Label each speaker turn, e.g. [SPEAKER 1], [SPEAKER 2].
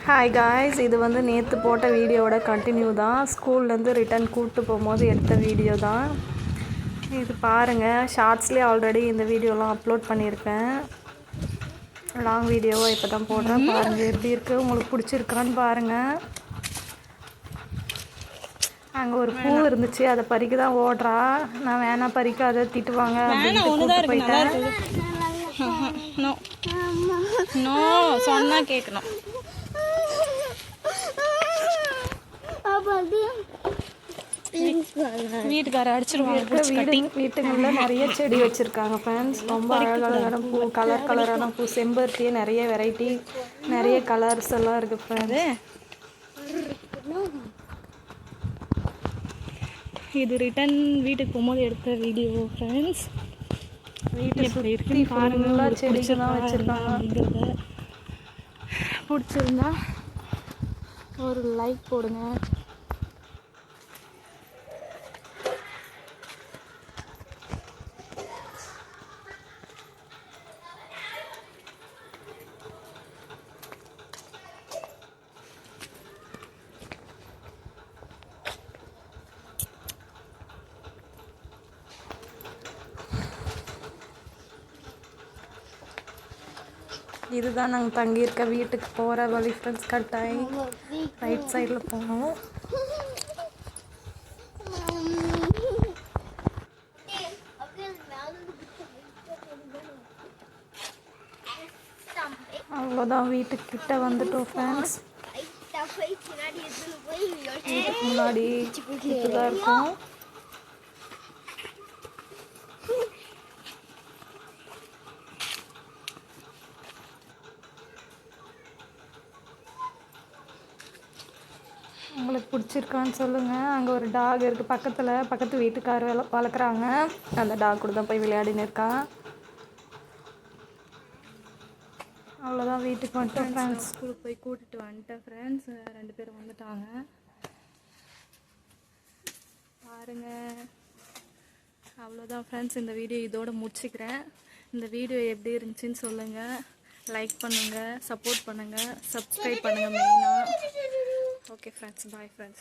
[SPEAKER 1] Hi guys, இது வந்து நேற்று போட்ட வீடியோவோட கண்டினியூ தான். ஸ்கூல்லேருந்து ரிட்டன் கூப்பிட்டு போகும்போது எடுத்த வீடியோ தான் இது. பாருங்கள், ஷார்ட்ஸ்லேயே ஆல்ரெடி இந்த வீடியோலாம் அப்லோட் பண்ணியிருக்கேன். லாங் வீடியோவாக இப்போ தான் போடுறேன். பாருங்கள் எப்படி இருக்குது, உங்களுக்கு பிடிச்சிருக்கான்னு பாருங்கள். அங்கே ஒரு பூ இருந்துச்சு, அதை பறிக்க தான் ஓடுறா. நான் வேணாம் பறிக்காத, திட்டுவாங்க அப்படின்னு கூப்பிட்டு போயிட்டேன்.
[SPEAKER 2] சொன்னா கேட்கணும். வீட்டுக்கார அடிச்சிருவாங்க.
[SPEAKER 1] வீட்டுங்களில் நிறைய செடி வச்சுருக்காங்க ஃப்ரெண்ட்ஸ். ரொம்ப அழகழகான பூ, கலரான பூ, செம்பருத்தியே நிறைய வெரைட்டி, நிறைய கலர்ஸ் எல்லாம் இருக்குது ஃப்ரெண்ட்ஸ்.
[SPEAKER 2] இது ரிட்டன் வீட்டுக்கு போகும்போது எடுத்த வீடியோ ஃப்ரெண்ட்ஸ்.
[SPEAKER 1] வீட்டில் சுற்றி பாருங்களா, செடிகள்லாம் வச்சுருக்காங்க.
[SPEAKER 2] அப்படிங்கிறத பிடிச்சிருந்தா ஒரு லைக் போடுங்க.
[SPEAKER 1] இதுதான் நாங்கள் தங்கியிருக்க வீட்டுக்கு போகிற வழி ஃப்ரெண்ட்ஸ். கட்டாய் ரைட் சைடில் போகணும். அவ்வளோதான், வீட்டுக்கு கிட்ட வந்துட்டோம் ஃப்ரெண்ட்ஸ். வீட்டுக்கு முன்னாடி இப்படிதான் இருக்கும். உங்களுக்கு பிடிச்சிருக்கான்னு சொல்லுங்கள். அங்கே ஒரு டாக் இருக்குது பக்கத்து வீட்டுக்காரர் வளர்க்குறாங்க. அந்த டாக் கூட தான் போய் விளையாடின்னு இருக்கான். அவ்வளோதான், வீட்டுக்கு வந்துட்டோம் ஃப்ரெண்ட்ஸ்.
[SPEAKER 2] ஸ்கூலுக்கு போய் கூட்டிகிட்டு வந்துட்டேன் ஃப்ரெண்ட்ஸ். 2 பேரும் வந்துட்டாங்க பாருங்கள். அவ்வளோதான் ஃப்ரெண்ட்ஸ், இந்த வீடியோ இதோடு முடிச்சுக்கிறேன். இந்த வீடியோ எப்படி இருந்துச்சுன்னு சொல்லுங்கள். லைக் பண்ணுங்கள், சப்போர்ட் பண்ணுங்கள், சப்ஸ்கிரைப் பண்ணுங்கள் மெயினாக. Okay friends, bye friends.